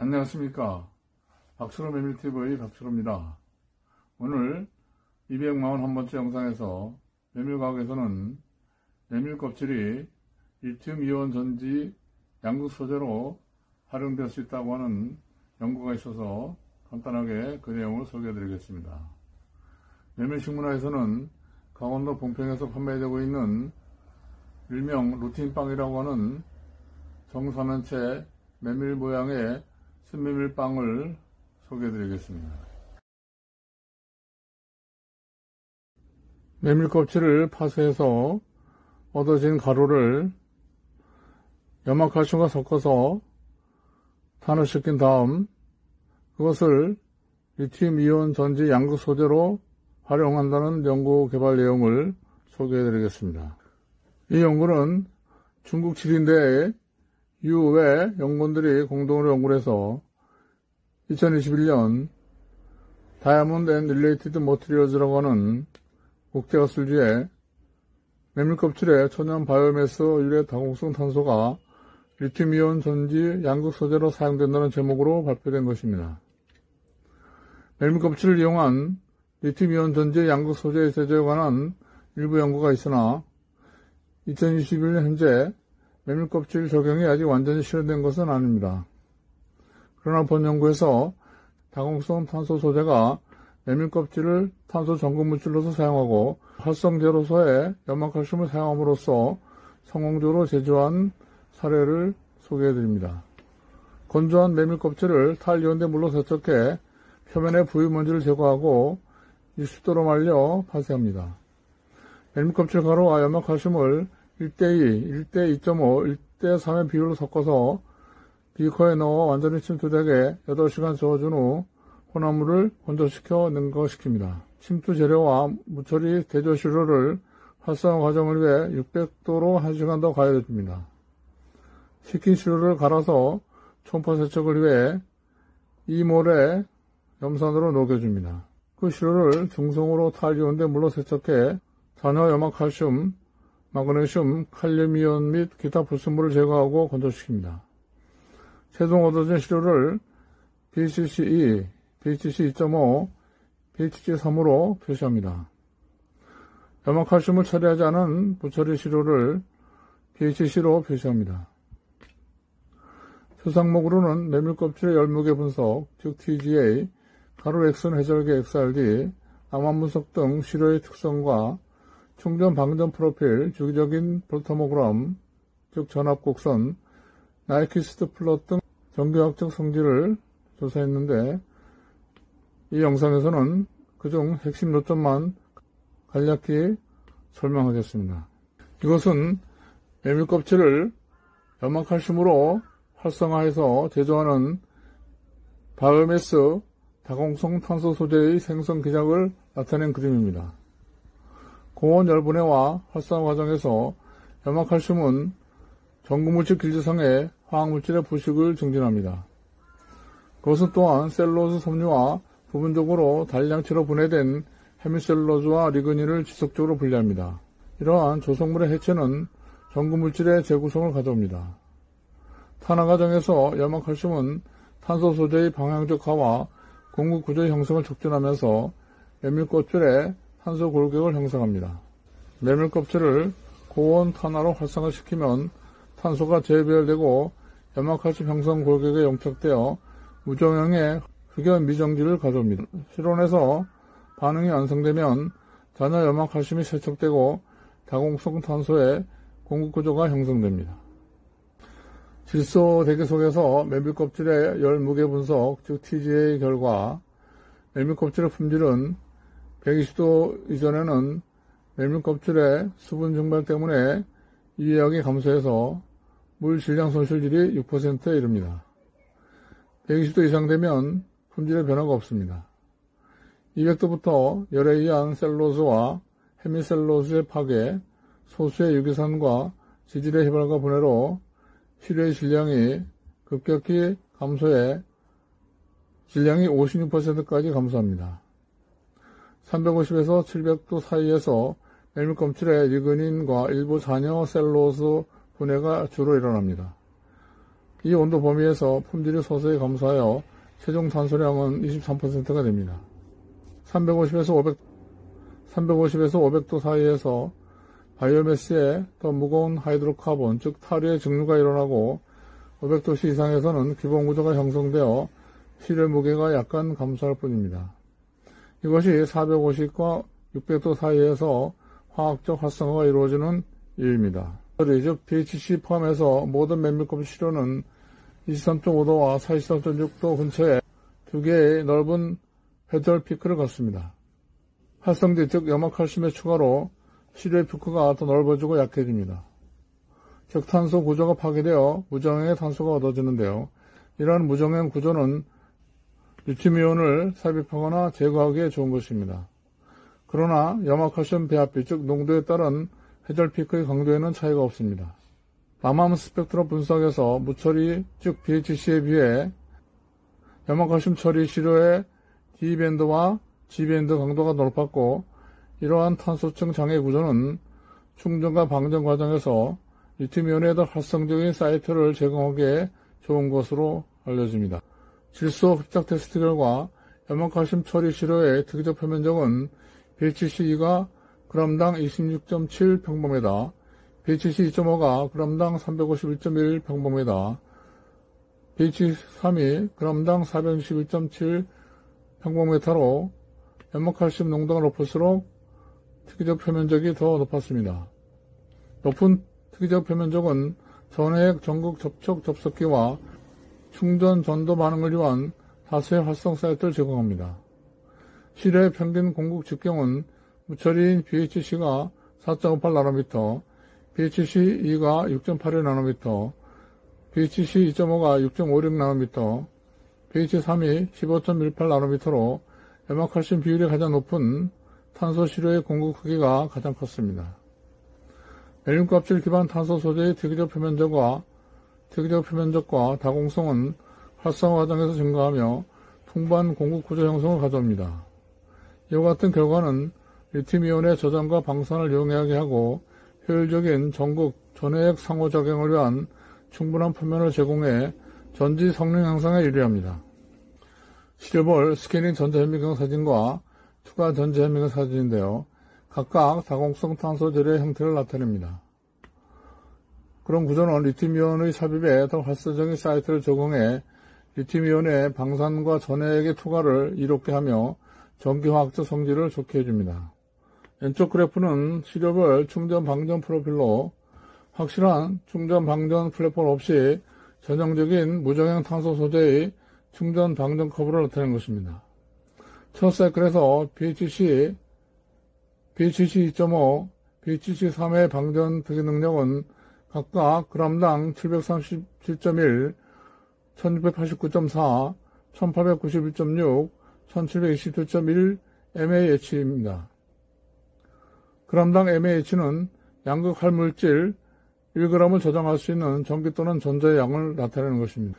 안녕하십니까. 박철호 메밀TV의 박철호입니다. 오늘 241번째 영상에서 메밀과학에서는 메밀 껍질이 리튬이온 전지 양극 소재로 활용될 수 있다고 하는 연구가 있어서 간단하게 그 내용을 소개해 드리겠습니다. 메밀식문화에서는 강원도 봉평에서 판매되고 있는 일명 루틴빵이라고 하는 정사면체 메밀 모양의 신메밀빵을 소개해 드리겠습니다. 메밀 껍질을 파쇄해서 얻어진 가루를 염화칼슘과 섞어서 탄화시킨 다음 그것을 리튬이온 전지 양극 소재로 활용한다는 연구 개발 내용을 소개해 드리겠습니다. 이 연구는 중국 지린대의 유외 연구원들이 공동으로 연구를 해서 2021년 다이아몬드 앤 릴레이티드 머티리얼즈라고 하는 국제학술지에 메밀 껍질에 천연 바이오매스 유래 다공성 탄소가 리튬이온 전지 양극 소재로 사용된다는 제목으로 발표된 것입니다. 메밀 껍질을 이용한 리튬이온 전지 양극 소재 제조에 관한 일부 연구가 있으나 2021년 현재 메밀 껍질 적용이 아직 완전히 실현된 것은 아닙니다. 그러나 본 연구에서 다공성 탄소 소재가 메밀 껍질을 탄소 전구 물질로서 사용하고 활성제로서의 염화칼슘을 사용함으로써 성공적으로 제조한 사례를 소개해 드립니다. 건조한 메밀 껍질을 탈이온대 물로 세척해 표면의 부유먼지를 제거하고 60도로 말려 파쇄합니다. 메밀 껍질 가루와 염화칼슘을 1:2, 1:2.5, 1:3의 비율로 섞어서 비커에 넣어 완전히 침투되게 8시간 저어준 후 혼합물을 건조시켜 능가시킵니다. 침투 재료와 무처리 대조 시료를 활성화 과정을 위해 600도로 1시간 더 가열해줍니다. 식힌 시료를 갈아서 초음파 세척을 위해 2몰의 염산으로 녹여줍니다. 그 시료를 중성으로 탈이온대 물로 세척해 잔여 염화칼슘, 마그네슘, 칼륨이온 및 기타 불순물을 제거하고 건조시킵니다. 최종 얻어진 시료를 BHC2, BHC2.5, BHC3으로 표시합니다. 염화칼슘을 처리하지 않은 부처리 시료를 BHC로 표시합니다. 수상목으로는 메밀 껍질의 열무계 분석, 즉 TGA, 가루 엑슨 해절계 XRD, 암암 분석 등 시료의 특성과 충전 방전 프로필, 주기적인 볼타모그램, 즉 전압곡선, 나이키스트 플롯 등 전기화학적 성질을 조사했는데 이 영상에서는 그중 핵심 요점만 간략히 설명하겠습니다. 이것은 메밀 껍질을 염화칼슘으로 활성화해서 제조하는 바이오매스 다공성 탄소 소재의 생성 기작을 나타낸 그림입니다. 고온 열분해와 활성화 과정에서 염화칼슘은 전구물질 길지성의 화학물질의 부식을 증진합니다. 그것은 또한 셀룰로즈 섬유와 부분적으로 단량치로 분해된 헤미셀룰로즈와 리그닌을 지속적으로 분리합니다. 이러한 조성물의 해체는 전구물질의 재구성을 가져옵니다. 탄화 과정에서 염화칼슘은 탄소 소재의 방향적 하와 공급 구조의 형성을 촉진하면서 메밀 껍질의 탄소 골격을 형성합니다. 메밀 껍질을 고온 탄화로 활성화시키면 탄소가 재배열되고 염화칼슘 형성 골격에 용착되어 무정형의 흑연 미정지를 가져옵니다. 실온에서 반응이 완성되면 잔여 염화칼슘이 세척되고 다공성 탄소의 공급 구조가 형성됩니다. 질소 대기 속에서 메밀 껍질의 열 무게 분석, 즉 TGA 결과 메밀 껍질의 품질은 120도 이전에는 메밀 껍질의 수분 증발 때문에 유해력이 감소해서 물 질량 손실률이 6%에 이릅니다. 120도 이상 되면 품질의 변화가 없습니다. 200도부터 열에 의한 셀룰로즈와 헤미셀룰로즈의 파괴, 소수의 유기산과 지질의 휘발과 분해로 시료의 질량이 급격히 감소해 질량이 56%까지 감소합니다. 350에서 700도 사이에서 메밀 껍질의 리그닌과 일부 잔여 셀룰로즈 분해가 주로 일어납니다. 이 온도 범위에서 품질이 서서히 감소하여 최종 탄소량은 23%가 됩니다. 350에서 500도 사이에서 바이오매스에 더 무거운 하이드로카본, 즉 타르의 증류가 일어나고 500도씨 이상에서는 기본 구조가 형성되어 실의 무게가 약간 감소할 뿐입니다. 이것이 450과 600도 사이에서 화학적 활성화가 이루어지는 이유입니다. 즉 BHC 포함해서 모든 맨밀급 시료는 23.5도와 43.6도 근처에 두 개의 넓은 회절 피크를 갖습니다. 활성제, 즉 염화칼슘의 추가로 시료의 피크가 더 넓어지고 약해집니다. 즉 탄소 구조가 파괴되어 무정형의 탄소가 얻어지는데요. 이러한 무정형 구조는 리튬이온을 삽입하거나 제거하기에 좋은 것입니다. 그러나 염화칼슘 배합비, 즉 농도에 따른 회절 피크의 강도에는 차이가 없습니다. 라맘 스펙트럼 분석에서 무처리, 즉 BHC에 비해 염화칼슘 처리 시료의 D밴드와 G밴드 강도가 높았고, 이러한 탄소층 장애 구조는 충전과 방전 과정에서 리튬이온의 더 활성적인 사이트를 제공하기에 좋은 것으로 알려집니다. 질소 흡착 테스트 결과 염화칼슘 처리 시료의 특이적 표면적은 BHC2가 g당 26.7 평방미터, BHC 2.5가 g당 351.1 평방미터, BHC3이 g당 461.7 평방미터로 염화칼슘 농도가 높을수록 특이적 표면적이 더 높았습니다. 높은 특이적 표면적은 전해액 전극 접촉 접속기와 충전 전도 반응을 위한 다수의 활성 사이트를 제공합니다. 시료의 평균 공급 직경은 무처리인 BHC가 4.58나노미터, BHC2가 6.81나노미터, BHC 2.5가 6.56나노미터, BHC3이 15.18나노미터로 염화칼슘 비율이 가장 높은 탄소 시료의 공급 크기가 가장 컸습니다. 멜륨 껍질 기반 탄소 소재의 특이적 표면적과 다공성은 활성화 과정에서 증가하며 풍부한 공급 구조 형성을 가져옵니다. 이와 같은 결과는 리튬이온의 저장과 방산을 이용하게 하고 효율적인 전극, 전해액 상호작용을 위한 충분한 표면을 제공해 전지 성능 향상에 유리합니다. 시료볼 스캐닝 전자현미경 사진과 투과 전자현미경 사진인데요. 각각 다공성 탄소 젤의 형태를 나타냅니다. 그런 구조는 리튬이온의 삽입에 더 활성적인 사이트를 제공해 리튬이온의 방산과 전해액의 투과를 이롭게 하며 전기화학적 성질을 좋게 해줍니다. 왼쪽 그래프는 시료별 충전 방전 프로필로 확실한 충전 방전 플랫폼 없이 전형적인 무정형 탄소 소재의 충전 방전 커브를 나타낸 것입니다. 첫 사이클에서 BHC 2.5, BHC 3의 방전 특이 능력은 각각 g당 737.1, 1689.4, 1891.6, 1722.1 mAh입니다. g당 mAh는 양극 활물질 1g을 저장할 수 있는 전기 또는 전자의 양을 나타내는 것입니다.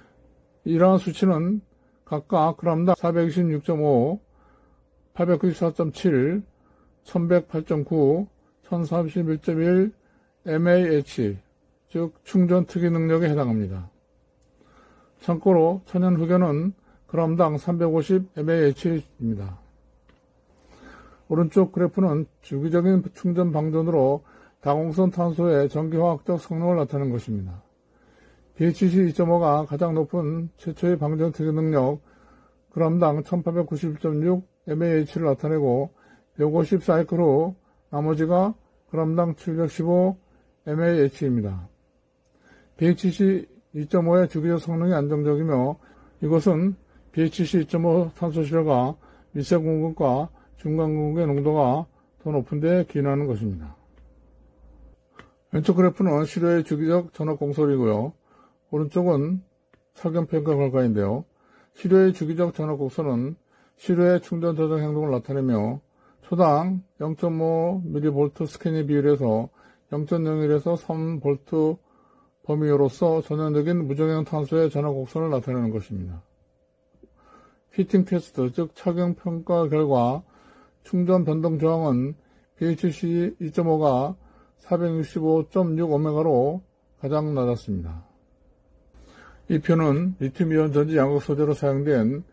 이러한 수치는 각각 g당 426.5, 894.7, 1108.9, 1031.1 mAh, 즉 충전 특이 능력에 해당합니다. 참고로 천연 흑연은 g당 350 mAh입니다. 오른쪽 그래프는 주기적인 충전 방전으로 다공성 탄소의 전기화학적 성능을 나타내는 것입니다. BHC 2.5가 가장 높은 최초의 방전 특이 능력 g당 1891.6 mAh를 나타내고 150 사이클 후 나머지가 g당 715 mAh입니다. BHC 2.5의 주기적 성능이 안정적이며 이것은 BHC 2.5 탄소 시료가 미세 공급과 중간 공급의 농도가 더 높은 데 기인하는 것입니다. 왼쪽 그래프는 시료의 주기적 전압 공솔이고요. 오른쪽은 살균평가 결과인데요. 시료의 주기적 전압 곡선은 시료의 충전 저장 행동을 나타내며 초당 0.5mV 스캐닝 비율에서 0.01에서 3V 범위로서 전형적인 무정형 탄소의 전압 곡선을 나타내는 것입니다. 피팅 테스트, 즉 착용 평가 결과 충전 변동 저항은 BHC 2.5가 465.6 오메가로 가장 낮았습니다. 이 표는 리튬이온 전지 양극 소재로 사용된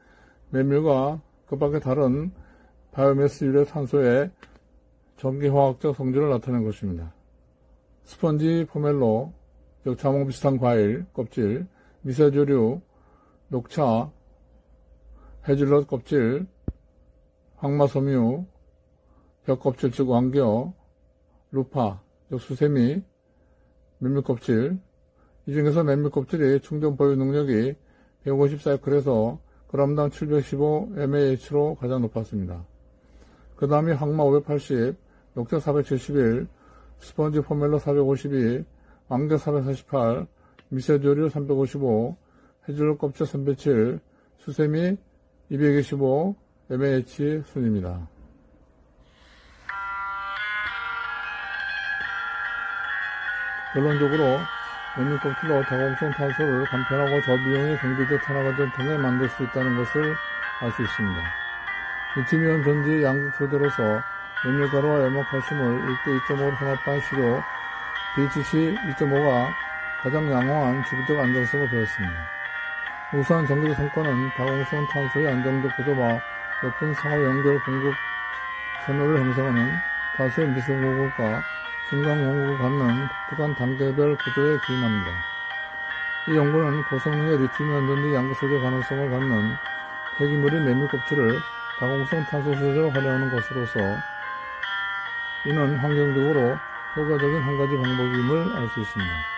메밀과 그 밖에 다른 바이오매스 유래 탄소의 전기화학적 성질을 나타낸 것입니다. 스펀지 포멜로, 즉 자몽 비슷한 과일 껍질, 미세조류, 녹차, 해즐넛 껍질, 황마섬유, 벽껍질 즉 왕겨, 루파, 즉 수세미, 메밀껍질. 이 중에서 메밀껍질이 충전 보유 능력이 150 사이클에서 g당 715 mAh로 가장 높았습니다. 그 다음이 황마 580, 녹차 471, 스펀지 포멜로 452, 왕겨 448, 미세조류 355, 해즐넛 껍질 307, 수세미 225 mAh 순입니다. 결론적으로 메밀껍질로 다공성 탄소를 간편하고 저비용의 경제적 탄화가전 통해 만들 수 있다는 것을 알 수 있습니다. 리튬이온 전지 양극 소재로서 메밀가루와 열목칼슘을 1대 2.5로 혼합한 시료 BHC 2.5가 가장 양호한 지구적 안정성을 보였습니다. 우수한 전기적 성과는 다공성 탄소의 안정적 구조와 높은 상호 연결 공급 선호를 형성하는 다수의 미세 공급과 중간 공급을 갖는 독특한 단계별 구조에 기인합니다. 이 연구는 고성능의 리튬이온 전지 양극 소재 가능성을 갖는 폐기물인 메밀껍질을 다공성 탄소 소재로 활용하는 것으로서 이는 환경적으로 효과적인 한 가지 방법임을 알 수 있습니다.